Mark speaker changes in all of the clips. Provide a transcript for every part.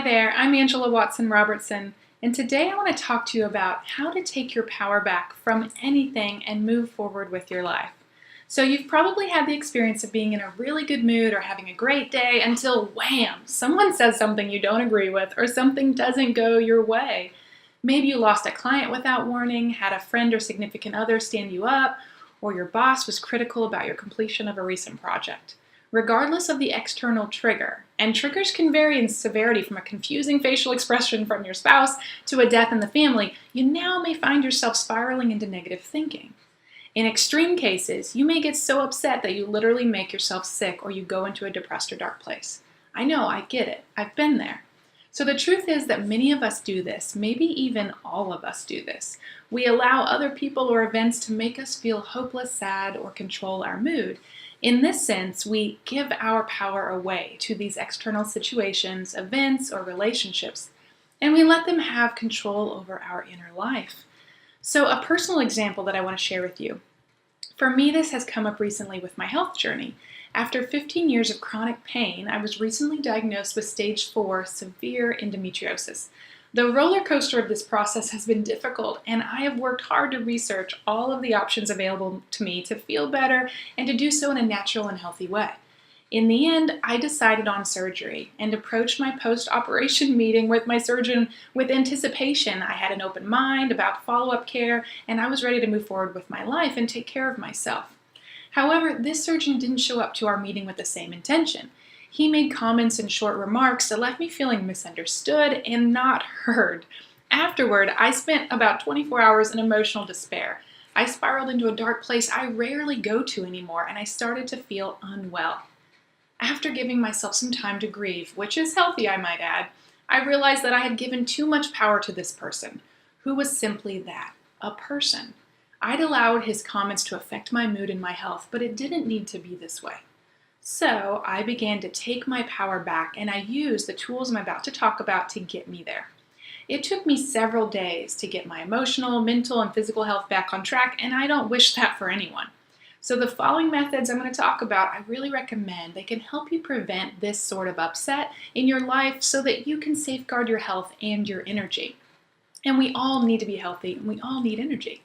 Speaker 1: there, I'm Watson Robertson, and today I want to talk to you about how to take your power back from anything and move forward with your life. So you've probably had the experience of being in a really good mood or having a great day until wham, someone says something you don't agree with or something doesn't go your way. Maybe you lost a client without warning, had a friend or significant other stand you up, or your boss was critical about your completion of a recent project. Regardless of the external trigger, and triggers can vary in severity from a confusing facial expression from your spouse to a death in the family, you now may find yourself spiraling into negative thinking. In extreme cases, you may get so upset that you literally make yourself sick or you go into a depressed or dark place. I know, I get it. I've been there. So the truth is that many of us do this, maybe even all of us do this. We allow other people or events to make us feel hopeless, sad, or control our mood. In this sense, we give our power away to these external situations, events, or relationships, and we let them have control over our inner life. So a personal example that I want to share with you. For me, this has come up recently with my health journey. After 15 years of chronic pain, I was recently diagnosed with stage 4 severe endometriosis. The roller coaster of this process has been difficult, and I have worked hard to research all of the options available to me to feel better and to do so in a natural and healthy way. In the end, I decided on surgery and approached my post-operation meeting with my surgeon with anticipation. I had an open mind about follow-up care, and I was ready to move forward with my life and take care of myself. However, this surgeon didn't show up to our meeting with the same intention. He made comments and short remarks that left me feeling misunderstood and not heard. Afterward, I spent about 24 hours in emotional despair. I spiraled into a dark place I rarely go to anymore, and I started to feel unwell. After giving myself some time to grieve, which is healthy, I might add, I realized that I had given too much power to this person, who was simply that, a person. I'd allowed his comments to affect my mood and my health, but it didn't need to be this way. So I began to take my power back, and I used the tools I'm about to talk about to get me there. It took me several days to get my emotional, mental, and physical health back on track, and I don't wish that for anyone. So the following methods I'm going to talk about, I really recommend. They can help you prevent this sort of upset in your life so that you can safeguard your health and your energy. And we all need to be healthy, and we all need energy.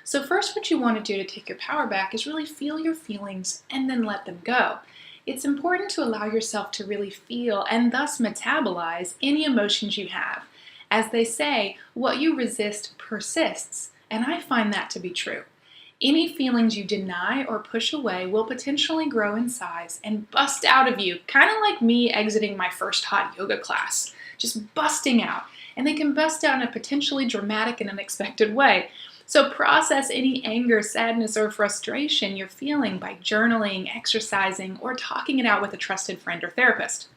Speaker 1: So first, what you want to do to take your power back is really feel your feelings and then let them go. It's important to allow yourself to really feel and thus metabolize any emotions you have. As they say, what you resist persists, and I find that to be true. Any feelings you deny or push away will potentially grow in size and bust out of you, kind of like me exiting my first hot yoga class, just busting out. And they can bust out in a potentially dramatic and unexpected way. So process any anger, sadness, or frustration you're feeling by journaling, exercising, or talking it out with a trusted friend or therapist.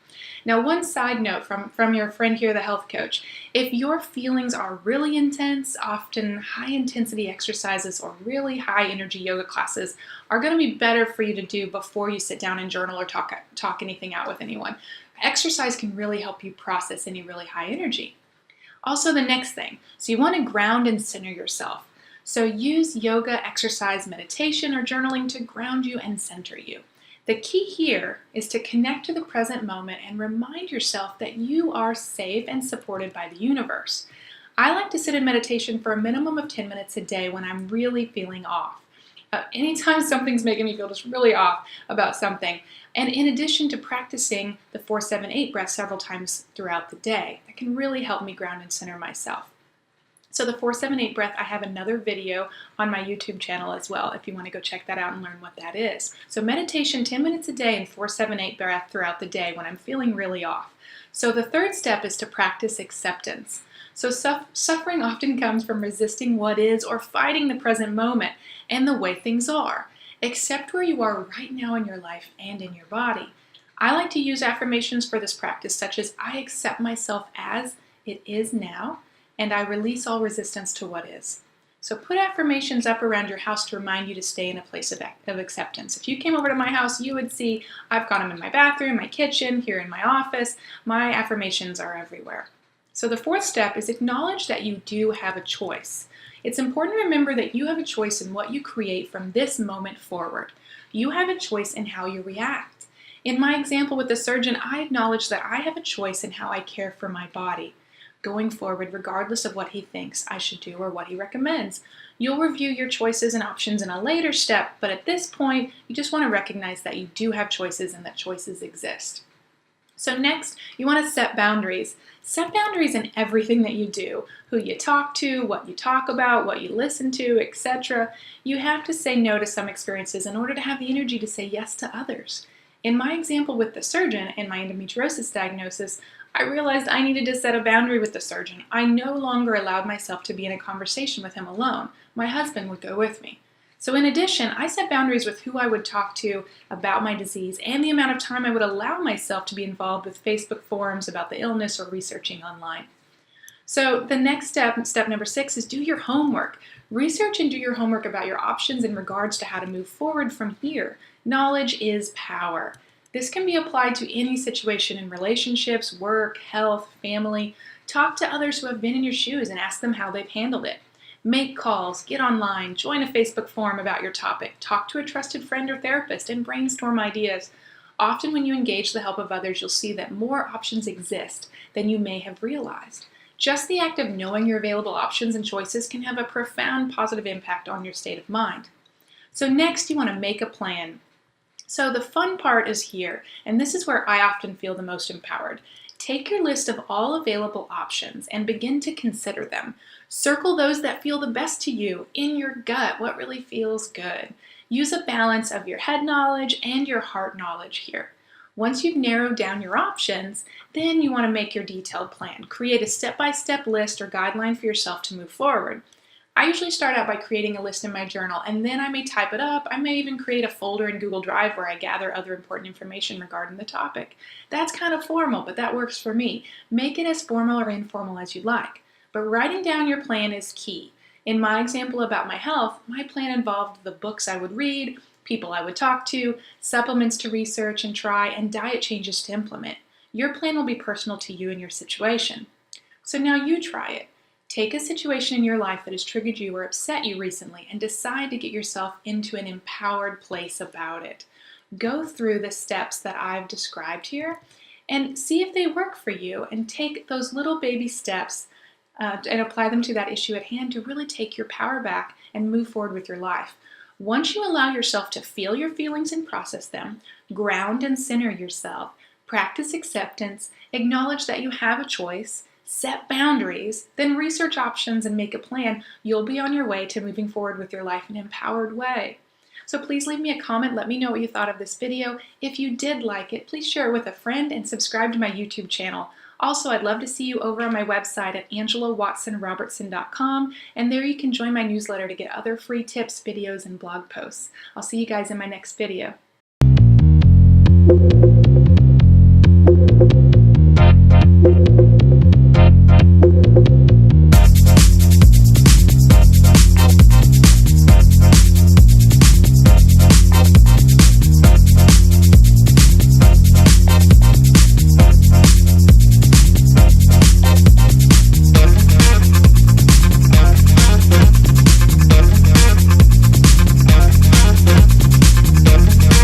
Speaker 1: Now, one side note from your friend here, the health coach. If your feelings are really intense, often high-intensity exercises or really high-energy yoga classes are going to be better for you to do before you sit down and journal or talk anything out with anyone. Exercise can really help you process any really high energy. Also, the next thing, so you want to ground and center yourself. So use yoga, exercise, meditation, or journaling to ground you and center you. The key here is to connect to the present moment and remind yourself that you are safe and supported by the universe. I like to sit in meditation for a minimum of 10 minutes a day when I'm really feeling off. Anytime something's making me feel just really off about something. And in addition to practicing the 4-7-8 breath several times throughout the day, that can really help me ground and center myself. So the 4-7-8 breath, I have another video on my YouTube channel as well if you want to go check that out and learn what that is. So meditation 10 minutes a day and 4-7-8 breath throughout the day when I'm feeling really off. So the third step is to practice acceptance. So suffering often comes from resisting what is or fighting the present moment and the way things are. Accept where you are right now in your life and in your body. I like to use affirmations for this practice, such as I accept myself as it is now, and I release all resistance to what is. So put affirmations up around your house to remind you to stay in a place of acceptance. If you came over to my house, you would see I've got them in my bathroom, my kitchen, here in my office. My affirmations are everywhere. So the fourth step is acknowledge that you do have a choice. It's important to remember that you have a choice in what you create from this moment forward. You have a choice in how you react. In my example with the surgeon, I acknowledge that I have a choice in how I care for my body going forward, regardless of what he thinks I should do or what he recommends. You'll review your choices and options in a later step, but at this point, you just want to recognize that you do have choices and that choices exist. So next, you want to set boundaries. Set boundaries in everything that you do, who you talk to, what you talk about, what you listen to, etc. You have to say no to some experiences in order to have the energy to say yes to others. In my example with the surgeon and my endometriosis diagnosis, I realized I needed to set a boundary with the surgeon. I no longer allowed myself to be in a conversation with him alone. My husband would go with me. So in addition, I set boundaries with who I would talk to about my disease and the amount of time I would allow myself to be involved with Facebook forums about the illness or researching online. So the next step number 6, is do your homework. Research and do your homework about your options in regards to how to move forward from here. Knowledge is power. This can be applied to any situation in relationships, work, health, family. Talk to others who have been in your shoes and ask them how they've handled it. Make calls, get online, join a Facebook forum about your topic, talk to a trusted friend or therapist, and brainstorm ideas. Often when you engage the help of others, you'll see that more options exist than you may have realized. Just the act of knowing your available options and choices can have a profound positive impact on your state of mind. So next, you want to make a plan. So the fun part is here, and this is where I often feel the most empowered. Take your list of all available options and begin to consider them. Circle those that feel the best to you in your gut, what really feels good. Use a balance of your head knowledge and your heart knowledge here. Once you've narrowed down your options, then you want to make your detailed plan. Create a step-by-step list or guideline for yourself to move forward. I usually start out by creating a list in my journal, and then I may type it up. I may even create a folder in Google Drive where I gather other important information regarding the topic. That's kind of formal, but that works for me. Make it as formal or informal as you like. But writing down your plan is key. In my example about my health, my plan involved the books I would read, people I would talk to, supplements to research and try, and diet changes to implement. Your plan will be personal to you and your situation. So now you try it. Take a situation in your life that has triggered you or upset you recently and decide to get yourself into an empowered place about it. Go through the steps that I've described here and see if they work for you, and take those little baby steps and apply them to that issue at hand to really take your power back and move forward with your life. Once you allow yourself to feel your feelings and process them, ground and center yourself, practice acceptance, acknowledge that you have a choice, set boundaries, then research options and make a plan, you'll be on your way to moving forward with your life in an empowered way. So please leave me a comment. Let me know what you thought of this video. If you did like it, please share it with a friend and subscribe to my YouTube channel. Also, I'd love to see you over on my website at AngelaWatsonRobertson.com, and there you can join my newsletter to get other free tips, videos, and blog posts. I'll see you guys in my next video.